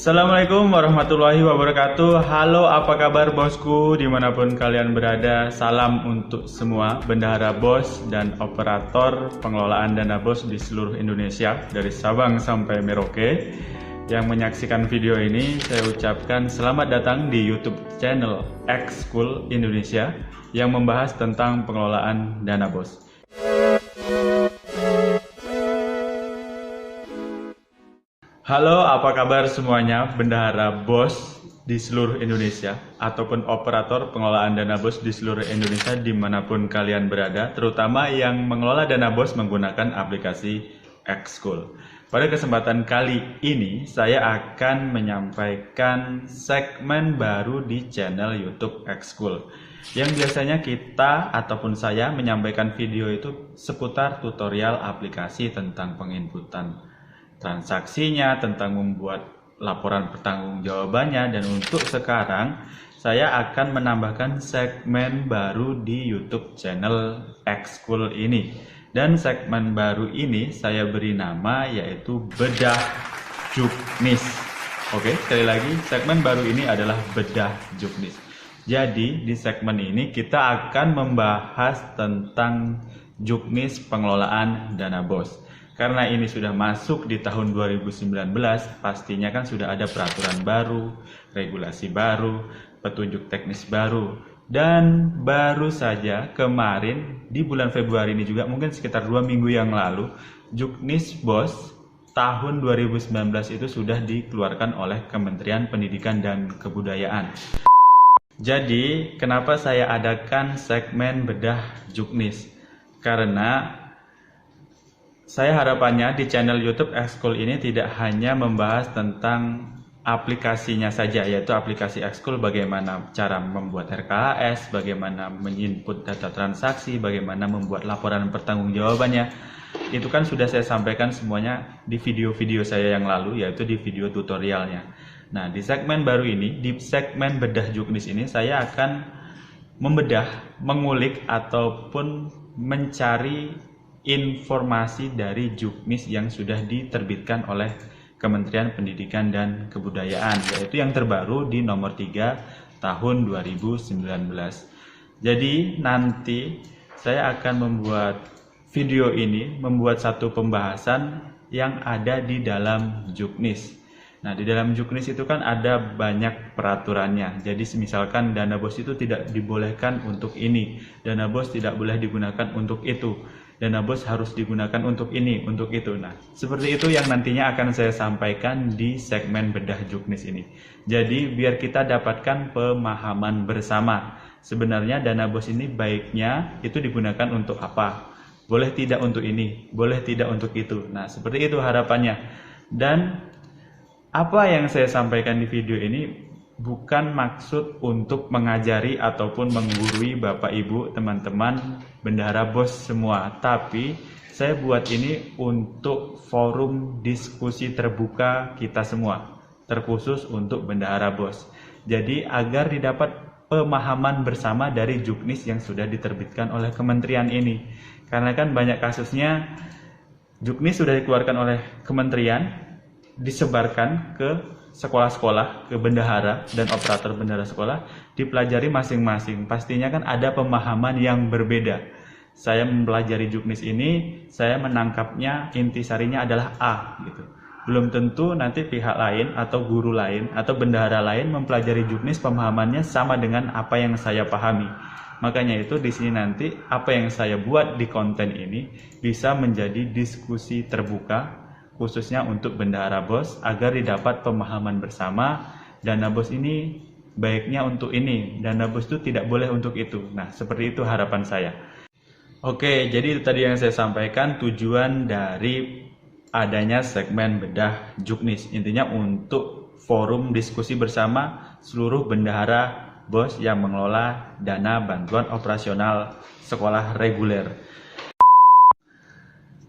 Assalamualaikum warahmatullahi wabarakatuh. Halo, apa kabar bosku dimanapun kalian berada. Salam untuk semua bendahara bos dan operator pengelolaan dana bos di seluruh Indonesia dari Sabang sampai Merauke. Yang menyaksikan video ini saya ucapkan selamat datang di YouTube channel X-School Indonesia yang membahas tentang pengelolaan dana bos. Halo, apa kabar semuanya bendahara bos di seluruh Indonesia ataupun operator pengelolaan dana bos di seluruh Indonesia dimanapun kalian berada, terutama yang mengelola dana bos menggunakan aplikasi X-School. Pada kesempatan kali ini saya akan menyampaikan segmen baru di channel YouTube X-School yang biasanya kita ataupun saya menyampaikan video itu seputar tutorial aplikasi tentang penginputan transaksinya, tentang membuat laporan pertanggungjawabannya, dan untuk sekarang saya akan menambahkan segmen baru di YouTube channel X-School ini. Dan segmen baru ini saya beri nama yaitu Bedah Juknis. Oke, sekali lagi segmen baru ini adalah Bedah Juknis. Jadi di segmen ini kita akan membahas tentang juknis pengelolaan dana bos. Karena ini sudah masuk di tahun 2019, pastinya kan sudah ada peraturan baru, regulasi baru, petunjuk teknis baru. Dan baru saja kemarin di bulan Februari ini juga, mungkin sekitar 2 minggu yang lalu, Juknis BOS tahun 2019 itu sudah dikeluarkan oleh Kementerian Pendidikan dan Kebudayaan. Jadi, kenapa saya adakan segmen Bedah Juknis? Karena saya harapannya di channel YouTube X-School ini tidak hanya membahas tentang aplikasinya saja, yaitu aplikasi X-School, bagaimana cara membuat RKAS, bagaimana menginput data transaksi, bagaimana membuat laporan pertanggungjawabannya. Itu kan sudah saya sampaikan semuanya di video-video saya yang lalu, yaitu di video tutorialnya. Nah, di segmen baru ini, di segmen Bedah Juknis ini, saya akan membedah, mengulik, ataupun mencari informasi dari juknis yang sudah diterbitkan oleh Kementerian Pendidikan dan Kebudayaan, yaitu yang terbaru di nomor 3 tahun 2019. Jadi nanti saya akan membuat video ini, membuat satu pembahasan yang ada di dalam juknis. Nah, di dalam juknis itu kan ada banyak peraturannya. Jadi misalkan dana bos itu tidak dibolehkan untuk ini, dana bos tidak boleh digunakan untuk itu, dana bos harus digunakan untuk ini, untuk itu. Nah, seperti itu yang nantinya akan saya sampaikan di segmen Bedah Juknis ini. Jadi biar kita dapatkan pemahaman bersama. Sebenarnya dana bos ini baiknya itu digunakan untuk apa? Boleh tidak untuk ini, boleh tidak untuk itu. Nah, seperti itu harapannya. Dan apa yang saya sampaikan di video ini bukan maksud untuk mengajari ataupun menggurui Bapak Ibu, teman-teman, bendahara bos semua. Tapi saya buat ini untuk forum diskusi terbuka kita semua, terkhusus untuk bendahara bos. Jadi agar didapat pemahaman bersama dari juknis yang sudah diterbitkan oleh kementerian ini. Karena kan banyak kasusnya juknis sudah dikeluarkan oleh kementerian, disebarkan ke sekolah-sekolah, ke bendahara dan operator bendahara sekolah, dipelajari masing-masing. Pastinya kan ada pemahaman yang berbeda. Saya mempelajari juknis ini, saya menangkapnya intisarinya adalah A gitu. Belum tentu nanti pihak lain atau guru lain atau bendahara lain mempelajari juknis pemahamannya sama dengan apa yang saya pahami. Makanya itu di sini nanti apa yang saya buat di konten ini bisa menjadi diskusi terbuka, khususnya untuk bendahara bos, agar didapat pemahaman bersama. Dana bos ini baiknya untuk ini, dana bos itu tidak boleh untuk itu. Nah, seperti itu harapan saya. Oke, jadi itu tadi yang saya sampaikan tujuan dari adanya segmen Bedah Juknis. Intinya untuk forum diskusi bersama seluruh bendahara bos yang mengelola dana bantuan operasional sekolah reguler.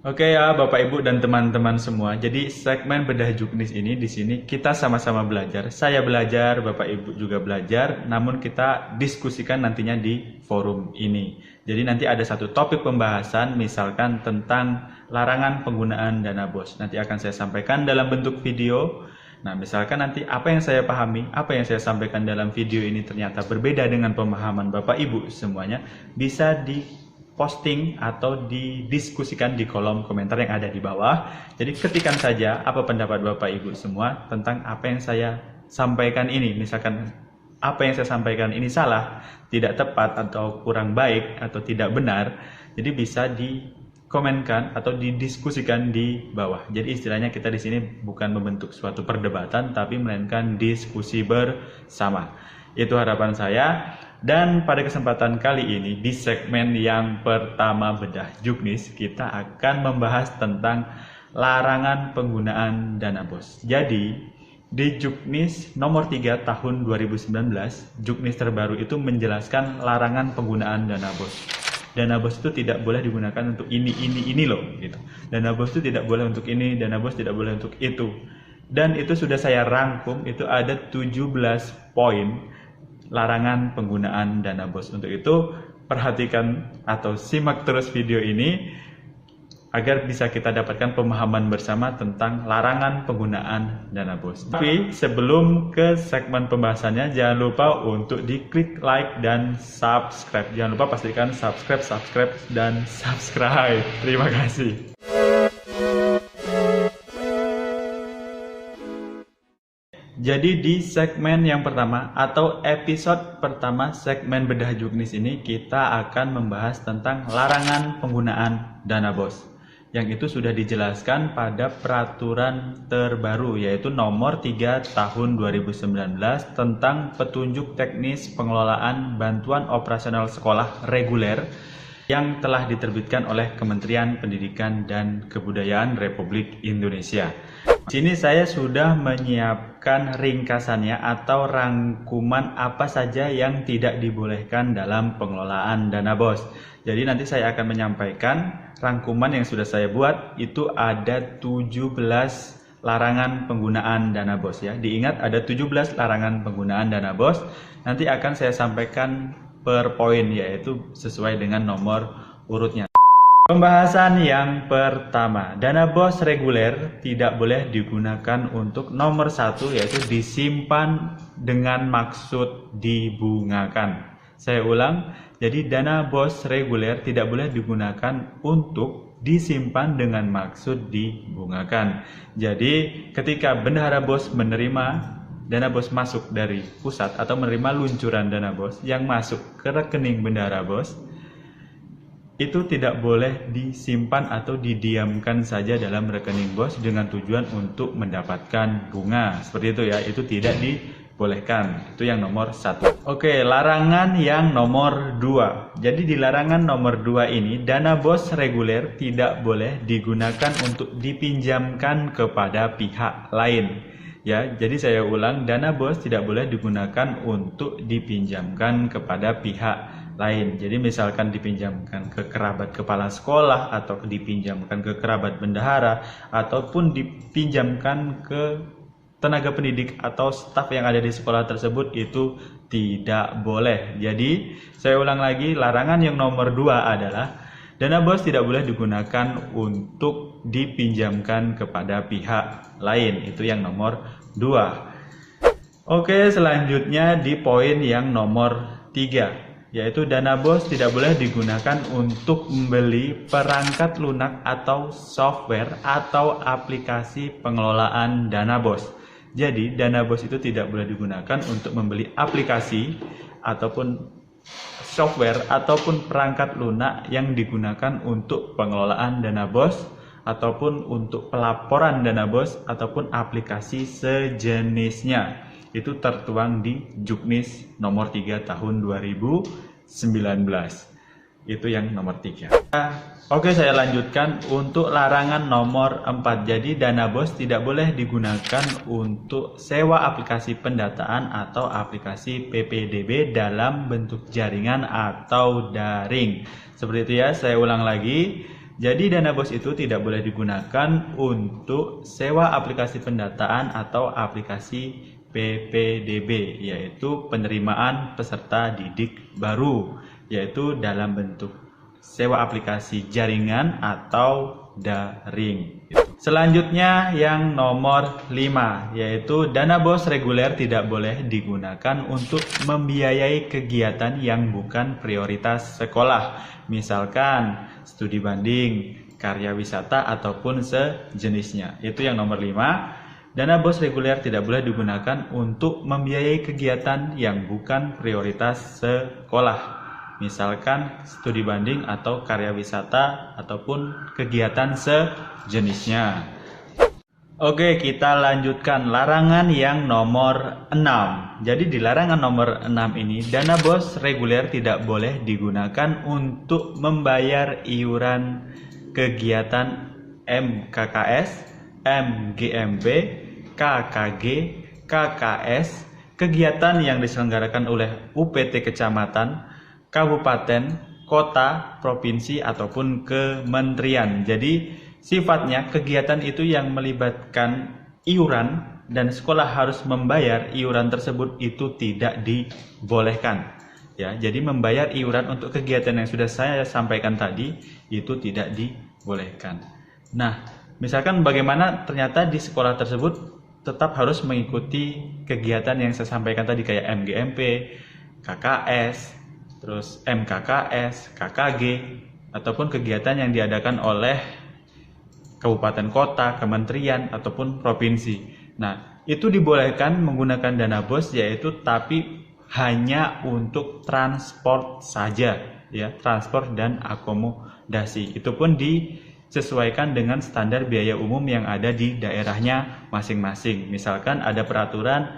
Oke ya Bapak Ibu dan teman-teman semua. Jadi segmen Bedah Juknis ini di sini kita sama-sama belajar. Saya belajar, Bapak Ibu juga belajar, namun kita diskusikan nantinya di forum ini. Jadi nanti ada satu topik pembahasan misalkan tentang larangan penggunaan dana bos. Nanti akan saya sampaikan dalam bentuk video Nah, misalkan nanti apa yang saya pahami, apa yang saya sampaikan dalam video ini ternyata berbeda dengan pemahaman Bapak Ibu semuanya, bisa diposting atau didiskusikan di kolom komentar yang ada di bawah. Jadi ketikkan saja apa pendapat Bapak Ibu semua tentang apa yang saya sampaikan ini. Misalkan apa yang saya sampaikan ini salah, tidak tepat, atau kurang baik, atau tidak benar, jadi bisa dikomenkan atau didiskusikan di bawah. Jadi istilahnya kita di sini bukan membentuk suatu perdebatan, tapi melainkan diskusi bersama. Itu harapan saya. Dan pada kesempatan kali ini di segmen yang pertama Bedah Juknis, kita akan membahas tentang larangan penggunaan dana BOS. Jadi di Juknis nomor 3 tahun 2019, Juknis terbaru itu menjelaskan larangan penggunaan dana BOS. Dana BOS itu tidak boleh digunakan untuk ini loh gitu. Dana BOS itu tidak boleh untuk ini, dana BOS tidak boleh untuk itu. Dan itu sudah saya rangkum, itu ada 17 poin larangan penggunaan dana BOS. Untuk itu perhatikan atau simak terus video ini agar bisa kita dapatkan pemahaman bersama tentang larangan penggunaan dana BOS. Tapi sebelum ke segmen pembahasannya, jangan lupa untuk diklik like dan subscribe. Jangan lupa pastikan subscribe, dan subscribe. Terima kasih. Jadi di segmen yang pertama atau episode pertama segmen Bedah Juknis ini, kita akan membahas tentang larangan penggunaan dana BOS. Yang itu sudah dijelaskan pada peraturan terbaru, yaitu nomor 3 tahun 2019 tentang petunjuk teknis pengelolaan bantuan operasional sekolah reguler yang telah diterbitkan oleh Kementerian Pendidikan dan Kebudayaan Republik Indonesia. Di sini saya sudah menyiapkan ringkasannya atau rangkuman apa saja yang tidak dibolehkan dalam pengelolaan dana BOS. Jadi nanti saya akan menyampaikan rangkuman yang sudah saya buat, itu ada 17 larangan penggunaan dana BOS ya. Diingat ada 17 larangan penggunaan dana BOS. Nanti akan saya sampaikan per poin, yaitu sesuai dengan nomor urutnya. Pembahasan yang pertama, dana BOS reguler tidak boleh digunakan untuk nomor 1, yaitu disimpan dengan maksud dibungakan. Saya ulang, jadi dana BOS reguler tidak boleh digunakan untuk disimpan dengan maksud dibungakan. Jadi ketika bendahara BOS menerima dana BOS masuk dari pusat atau menerima luncuran dana BOS yang masuk ke rekening bendahara BOS, itu tidak boleh disimpan atau didiamkan saja dalam rekening BOS dengan tujuan untuk mendapatkan bunga. Seperti itu ya, itu tidak dibolehkan. Itu yang nomor 1. Oke, larangan yang nomor 2. Jadi di larangan nomor 2 ini, dana BOS reguler tidak boleh digunakan untuk dipinjamkan kepada pihak lain. Ya, jadi saya ulang, dana BOS tidak boleh digunakan untuk dipinjamkan kepada pihak lain. Jadi misalkan dipinjamkan ke kerabat kepala sekolah, atau dipinjamkan ke kerabat bendahara, ataupun dipinjamkan ke tenaga pendidik atau staf yang ada di sekolah tersebut, itu tidak boleh. Jadi saya ulang lagi, larangan yang nomor 2 adalah dana BOS tidak boleh digunakan untuk dipinjamkan kepada pihak lain. Itu yang nomor 2. Oke, selanjutnya di poin yang nomor 3, yaitu dana BOS tidak boleh digunakan untuk membeli perangkat lunak atau software atau aplikasi pengelolaan dana BOS. Jadi dana BOS itu tidak boleh digunakan untuk membeli aplikasi ataupun software ataupun perangkat lunak yang digunakan untuk pengelolaan dana BOS, ataupun untuk pelaporan dana BOS, ataupun aplikasi sejenisnya. Itu tertuang di Juknis nomor 3 tahun 2019. Itu yang nomor 3. Oke, saya lanjutkan untuk larangan nomor 4. Jadi dana BOS tidak boleh digunakan untuk sewa aplikasi pendataan atau aplikasi PPDB dalam bentuk jaringan atau daring. Seperti itu ya, saya ulang lagi. Jadi dana BOS itu tidak boleh digunakan untuk sewa aplikasi pendataan atau aplikasi PPDB, yaitu penerimaan peserta didik baru, yaitu dalam bentuk sewa aplikasi jaringan atau daring. Selanjutnya yang nomor 5, yaitu dana BOS reguler tidak boleh digunakan untuk membiayai kegiatan yang bukan prioritas sekolah. Misalkan studi banding, karya wisata, ataupun sejenisnya. Itu yang nomor 5. Dana BOS reguler tidak boleh digunakan untuk membiayai kegiatan yang bukan prioritas sekolah. Misalkan studi banding atau karya wisata ataupun kegiatan sejenisnya. Oke, kita lanjutkan larangan yang nomor 6. Jadi di larangan nomor 6 ini, dana BOS reguler tidak boleh digunakan untuk membayar iuran kegiatan MKKS, MGMP, KKG, KKS, kegiatan yang diselenggarakan oleh UPT kecamatan, kabupaten, kota, provinsi, ataupun kementerian. Jadi sifatnya kegiatan itu yang melibatkan iuran dan sekolah harus membayar iuran tersebut itu tidak dibolehkan. Ya, jadi membayar iuran untuk kegiatan yang sudah saya sampaikan tadi itu tidak dibolehkan. Nah, misalkan bagaimana ternyata di sekolah tersebut tetap harus mengikuti kegiatan yang saya sampaikan tadi kayak MGMP, KKS, terus MKKS, KKG, ataupun kegiatan yang diadakan oleh kabupaten kota, kementerian, ataupun provinsi. Nah, itu dibolehkan menggunakan dana BOS, yaitu tapi hanya untuk transport saja, ya, transport dan akomodasi. Itu pun disesuaikan dengan standar biaya umum yang ada di daerahnya masing-masing. Misalkan ada peraturan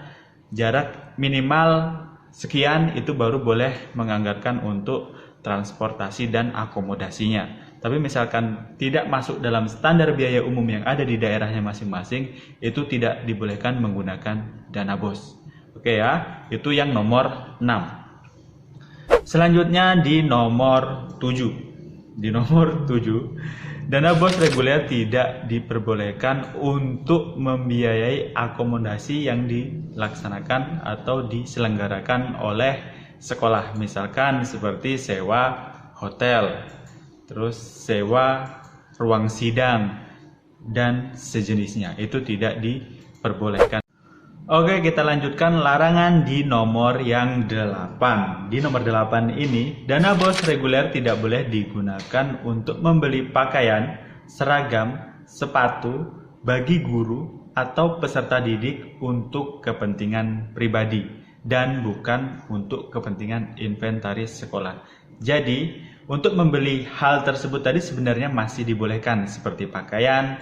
jarak minimal sekian, itu baru boleh menganggarkan untuk transportasi dan akomodasinya. Tapi misalkan tidak masuk dalam standar biaya umum yang ada di daerahnya masing-masing, itu tidak dibolehkan menggunakan dana BOS. Oke ya, itu yang nomor 6. Selanjutnya di nomor 7. Di nomor 7, dana BOS reguler tidak diperbolehkan untuk membiayai akomodasi yang dilaksanakan atau diselenggarakan oleh sekolah. Misalkan seperti sewa hotel, terus sewa ruang sidang, dan sejenisnya. Itu tidak diperbolehkan. Oke, kita lanjutkan larangan di nomor yang 8. Di nomor 8 ini, dana BOS reguler tidak boleh digunakan untuk membeli pakaian, seragam, sepatu bagi guru atau peserta didik untuk kepentingan pribadi dan bukan untuk kepentingan inventaris sekolah. Jadi, untuk membeli hal tersebut tadi sebenarnya masih dibolehkan, seperti pakaian,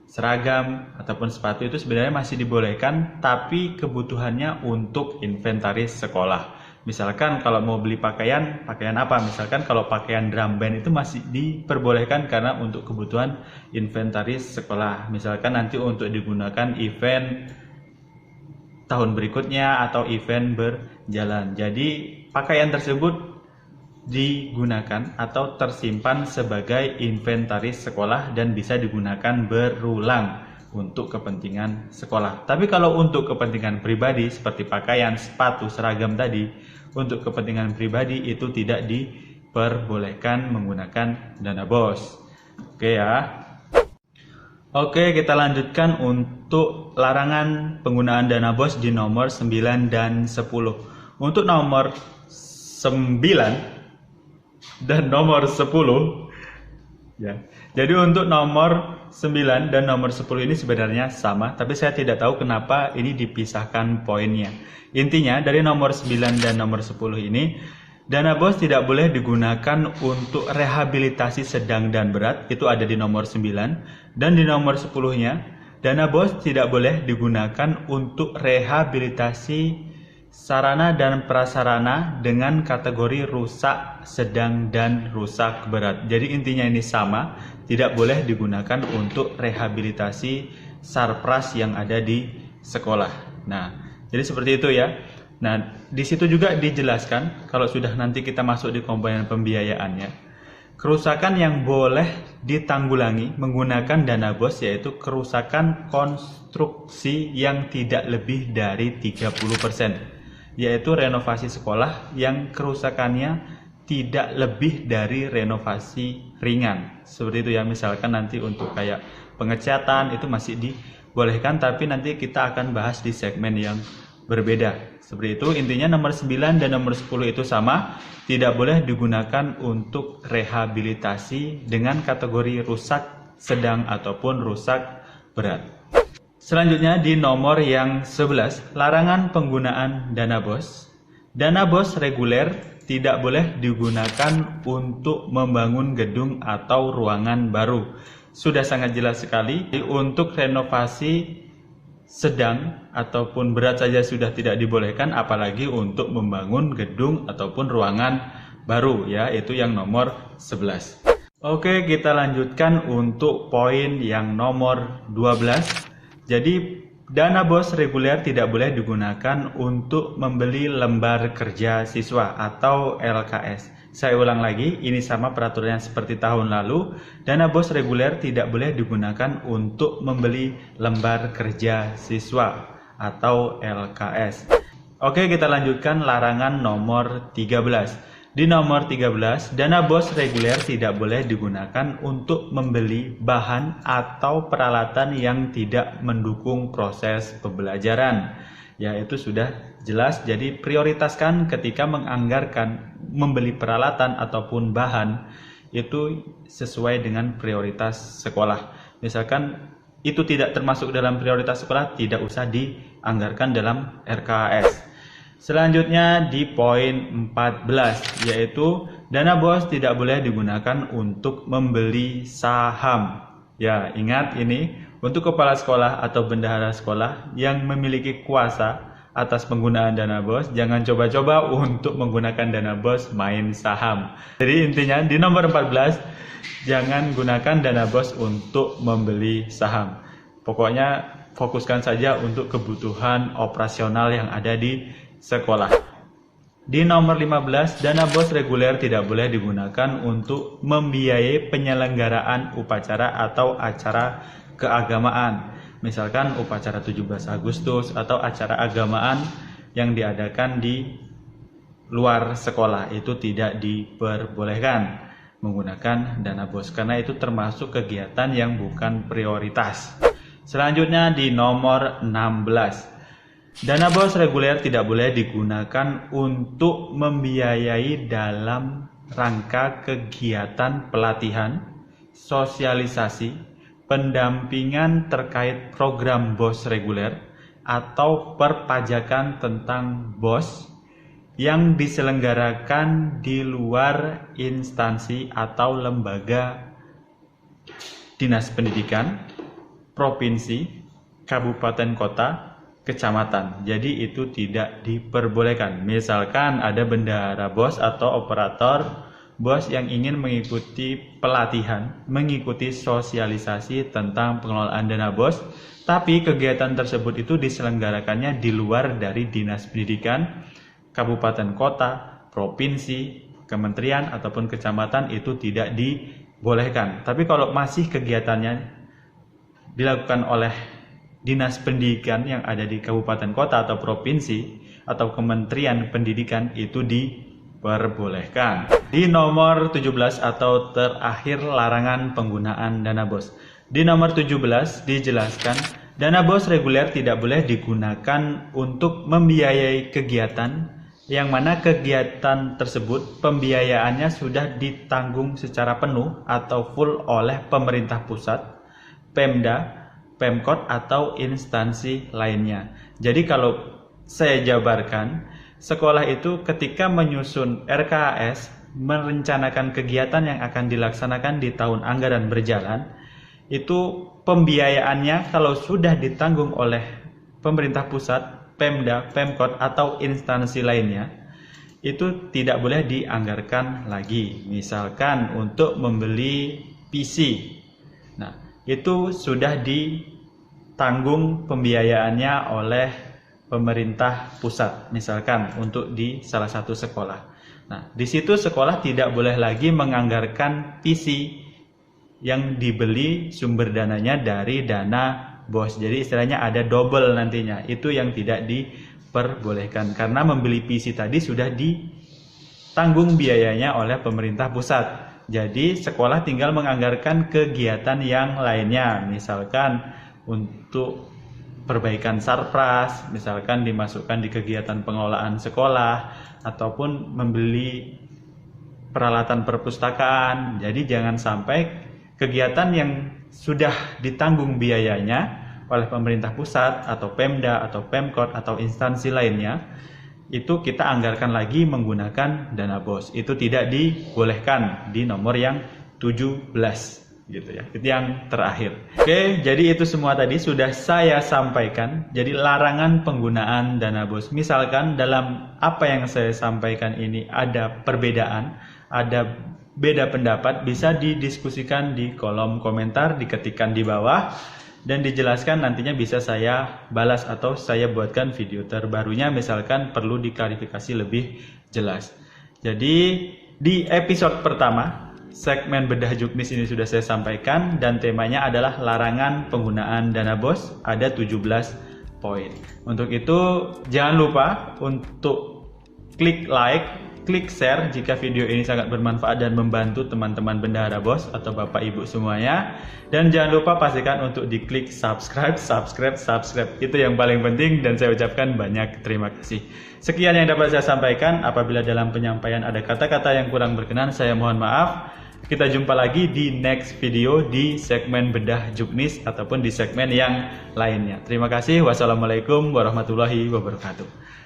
seragam, ataupun sepatu itu sebenarnya masih dibolehkan, tapi kebutuhannya untuk inventaris sekolah. Misalkan kalau mau beli pakaian apa? Misalkan kalau pakaian drum band itu masih diperbolehkan karena untuk kebutuhan inventaris sekolah. Misalkan nanti untuk digunakan event tahun berikutnya atau event berjalan. Jadi pakaian tersebut digunakan atau tersimpan sebagai inventaris sekolah dan bisa digunakan berulang untuk kepentingan sekolah. Tapi kalau untuk kepentingan pribadi seperti pakaian, sepatu, seragam tadi, untuk kepentingan pribadi itu tidak diperbolehkan menggunakan dana BOS. Oke ya. Oke, kita lanjutkan untuk larangan penggunaan dana BOS di nomor 9 dan 10. Untuk nomor 9 dan nomor 10 ya. Jadi untuk nomor 9 dan nomor 10 ini sebenarnya sama, tapi saya tidak tahu kenapa ini dipisahkan poinnya. Intinya dari nomor 9 dan nomor 10 ini, dana BOS tidak boleh digunakan untuk rehabilitasi sedang dan berat, itu ada di nomor 9, dan di nomor 10-nya, dana BOS tidak boleh digunakan untuk rehabilitasi sarana dan prasarana dengan kategori rusak sedang dan rusak berat. Jadi intinya ini sama, tidak boleh digunakan untuk rehabilitasi sarpras yang ada di sekolah. Nah, jadi seperti itu ya. Nah, di situ juga dijelaskan kalau sudah nanti kita masuk di komponen pembiayaannya. Kerusakan yang boleh ditanggulangi menggunakan dana BOS yaitu kerusakan konstruksi yang tidak lebih dari 30%. Yaitu renovasi sekolah yang kerusakannya tidak lebih dari renovasi ringan. Seperti itu ya, misalkan nanti untuk kayak pengecatan itu masih dibolehkan, tapi nanti kita akan bahas di segmen yang berbeda. Seperti itu, intinya nomor 9 dan nomor 10 itu sama, tidak boleh digunakan untuk rehabilitasi dengan kategori rusak sedang ataupun rusak berat. Selanjutnya di nomor yang 11, larangan penggunaan dana BOS. Dana BOS reguler tidak boleh digunakan untuk membangun gedung atau ruangan baru. Sudah sangat jelas sekali, untuk renovasi sedang ataupun berat saja sudah tidak dibolehkan, apalagi untuk membangun gedung ataupun ruangan baru, ya, itu yang nomor 11. Oke, kita lanjutkan untuk poin yang nomor 12. Jadi dana BOS reguler tidak boleh digunakan untuk membeli lembar kerja siswa atau LKS. Saya ulang lagi, ini sama peraturan seperti tahun lalu. Dana BOS reguler tidak boleh digunakan untuk membeli lembar kerja siswa atau LKS. Oke, kita lanjutkan larangan nomor 13. Di nomor 13, dana BOS reguler tidak boleh digunakan untuk membeli bahan atau peralatan yang tidak mendukung proses pembelajaran. Ya, itu sudah jelas, jadi prioritaskan ketika menganggarkan membeli peralatan ataupun bahan itu sesuai dengan prioritas sekolah. Misalkan itu tidak termasuk dalam prioritas sekolah, tidak usah dianggarkan dalam RKAS. Selanjutnya di poin 14, yaitu dana BOS tidak boleh digunakan untuk membeli saham. Ya, ingat ini untuk kepala sekolah atau bendahara sekolah yang memiliki kuasa atas penggunaan dana BOS, jangan coba-coba untuk menggunakan dana BOS main saham. Jadi intinya di nomor 14, jangan gunakan dana BOS untuk membeli saham. Pokoknya fokuskan saja untuk kebutuhan operasional yang ada di sekolah. Di nomor 15, dana BOS reguler tidak boleh digunakan untuk membiayai penyelenggaraan upacara atau acara keagamaan. Misalkan upacara 17 Agustus atau acara agamaan yang diadakan di luar sekolah, itu tidak diperbolehkan menggunakan dana BOS karena itu termasuk kegiatan yang bukan prioritas. Selanjutnya di nomor 16. Dana BOS reguler tidak boleh digunakan untuk membiayai dalam rangka kegiatan pelatihan, sosialisasi, pendampingan terkait program BOS reguler, atau perpajakan tentang BOS yang diselenggarakan di luar instansi atau lembaga dinas pendidikan, provinsi, kabupaten kota, kecamatan. Jadi itu tidak diperbolehkan. Misalkan ada bendahara BOS atau operator BOS yang ingin mengikuti pelatihan, mengikuti sosialisasi tentang pengelolaan dana BOS, tapi kegiatan tersebut itu diselenggarakannya di luar dari dinas pendidikan, kabupaten kota, provinsi, kementerian ataupun kecamatan, itu tidak dibolehkan. Tapi kalau masih kegiatannya dilakukan oleh dinas pendidikan yang ada di kabupaten kota atau provinsi atau kementerian pendidikan, itu diperbolehkan. Di nomor 17 atau terakhir, larangan penggunaan dana BOS. Di nomor 17 dijelaskan dana BOS reguler tidak boleh digunakan untuk membiayai kegiatan yang mana kegiatan tersebut pembiayaannya sudah ditanggung secara penuh atau full oleh pemerintah pusat, Pemda, Pemkot atau instansi lainnya. Jadi kalau saya jabarkan, sekolah itu ketika menyusun RKAS, merencanakan kegiatan yang akan dilaksanakan di tahun anggaran berjalan, itu pembiayaannya kalau sudah ditanggung oleh pemerintah pusat, Pemda, Pemkot atau instansi lainnya, itu tidak boleh dianggarkan lagi. Misalkan untuk membeli PC. Nah, itu sudah ditanggung pembiayaannya oleh pemerintah pusat, misalkan untuk di salah satu sekolah. Nah, di situ sekolah tidak boleh lagi menganggarkan PC yang dibeli sumber dananya dari dana BOS. Jadi istilahnya ada double nantinya. Itu yang tidak diperbolehkan karena membeli PC tadi sudah ditanggung biayanya oleh pemerintah pusat. Jadi sekolah tinggal menganggarkan kegiatan yang lainnya, misalkan untuk perbaikan sarpras, misalkan dimasukkan di kegiatan pengelolaan sekolah, ataupun membeli peralatan perpustakaan. Jadi jangan sampai kegiatan yang sudah ditanggung biayanya oleh pemerintah pusat atau Pemda atau Pemkot atau instansi lainnya, itu kita anggarkan lagi menggunakan dana BOS. Itu tidak dibolehkan di nomor yang 17 gitu ya. Itu yang terakhir. Oke, jadi itu semua tadi sudah saya sampaikan. Jadi larangan penggunaan dana BOS. Misalkan dalam apa yang saya sampaikan ini ada perbedaan, ada beda pendapat, bisa didiskusikan di kolom komentar, diketikkan di bawah dan dijelaskan, nantinya bisa saya balas atau saya buatkan video terbarunya misalkan perlu diklarifikasi lebih jelas. Jadi di episode pertama segmen bedah juknis ini sudah saya sampaikan dan temanya adalah larangan penggunaan dana BOS, ada 17 poin. Untuk itu jangan lupa untuk klik like, klik share jika video ini sangat bermanfaat dan membantu teman-teman bendahara BOS atau Bapak Ibu semuanya. Dan jangan lupa pastikan untuk diklik subscribe. Itu yang paling penting dan saya ucapkan banyak terima kasih. Sekian yang dapat saya sampaikan. Apabila dalam penyampaian ada kata-kata yang kurang berkenan, saya mohon maaf. Kita jumpa lagi di next video di segmen bedah juknis ataupun di segmen yang lainnya. Terima kasih. Wassalamualaikum warahmatullahi wabarakatuh.